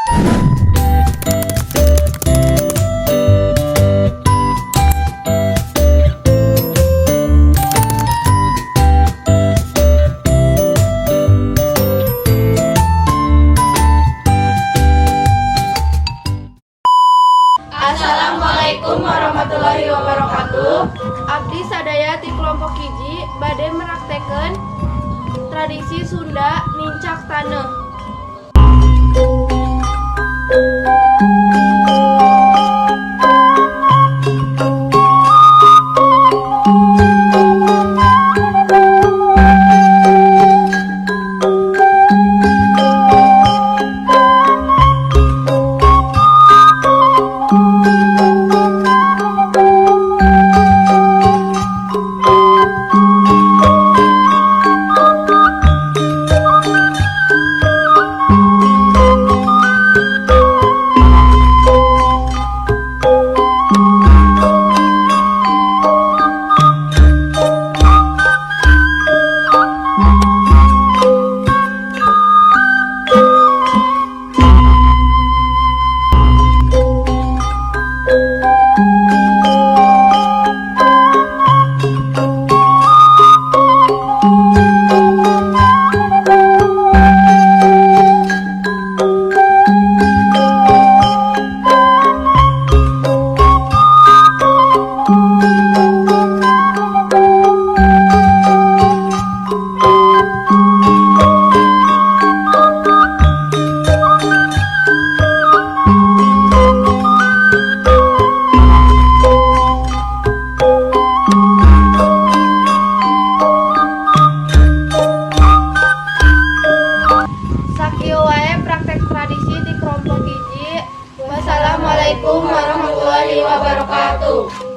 Assalamualaikum warahmatullahi wabarakatuh. Abdi sadaya ti kelompok hiji bade meraktekeun tradisi Sunda nincak taneuh. Sakieu wae praktek tradisi di kelompok hiji. Wassalamualaikum warahmatullahi wabarakatuh.